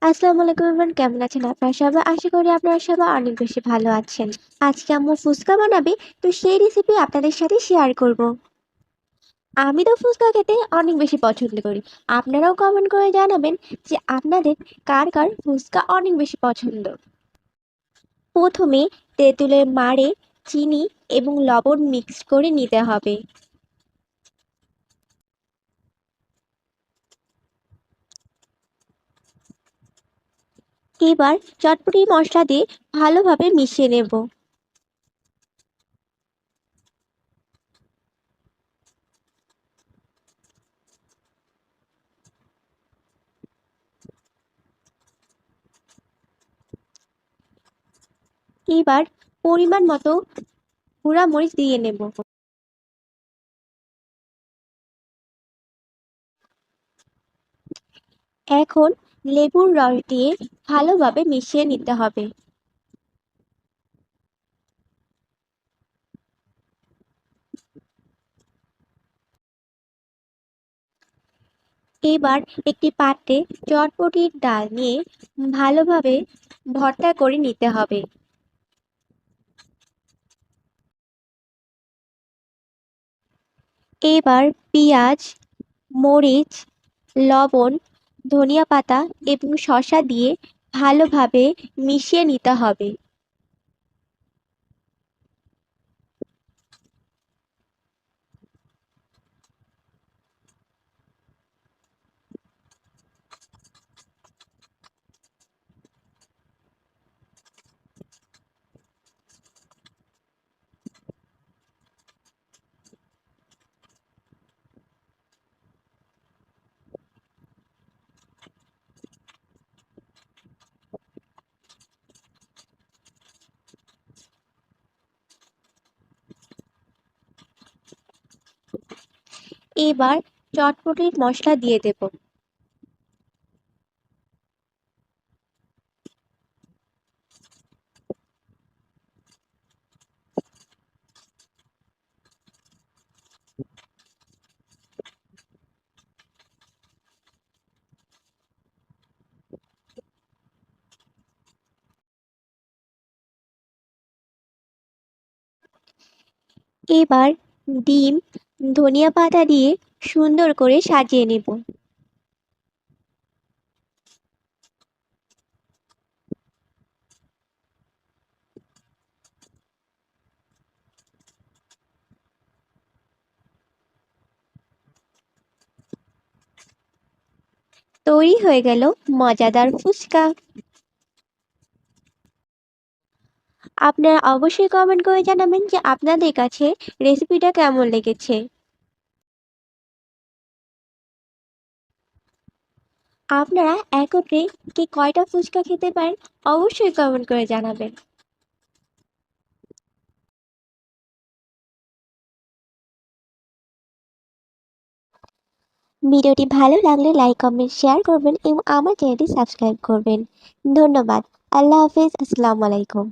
আসসালামু আলাইকুম এভরিওয়ান, কেমন আছেন আপনারা সবাই? আশা করি আপনারা সবাই অনেক বেশি ভালো আছেন। আজকে আম্মু ফুচকা বানাবে, তো সেই রেসিপি আপনাদের সাথে শেয়ার করব। আমি তো ফুচকা খেতে অনেক বেশি পছন্দ করি। আপনারাও কমেন্ট করে জানাবেন যে আপনাদের কার কার ফুচকা অনেক বেশি পছন্দ। প্রথমে তেঁতুলের মাড়ে চিনি এবং লবণ মিক্স করে নিতে হবে। এবার চটপটি মশলা দিয়ে ভালোভাবে মিশিয়ে নেব। এবার পরিমাণ মতো গুঁড়া মরিচ দিয়ে নেব। এখন লেবুর রস দিয়ে ভালোভাবে মিশিয়ে নিতে হবে। এবার একটি পাত্রে চটপটির ডাল নিয়ে ভালোভাবে ভর্তা করে নিতে হবে। এবার পেঁয়াজ, মরিচ, লবণ, ধনিয়া পাতা এবং শসা দিয়ে ভালোভাবে মিশিয়ে নিতে হবে। এবার চটপটির মশলা দিয়ে দেব। এবার ডিম, ধনিয়া পাতা দিয়ে সুন্দর করে সাজিয়ে নেব। তৈরি হয়ে গেল মজাদার ফুচকা। আপনারা অবশ্যই কমেন্ট করে জানাবেন যে আপনাদের কাছে রেসিপিটা কেমন লেগেছে। আপনারা একত্রে কে কয়টা ফুচকা খেতে পারেন অবশ্যই কমেন্ট করে জানাবেন। ভিডিওটি ভালো লাগলে লাইক, কমেন্ট, শেয়ার করবেন এবং আমার চ্যানেলটি সাবস্ক্রাইব করবেন। ধন্যবাদ। আল্লাহ হাফেজ। আসসালামু আলাইকুম।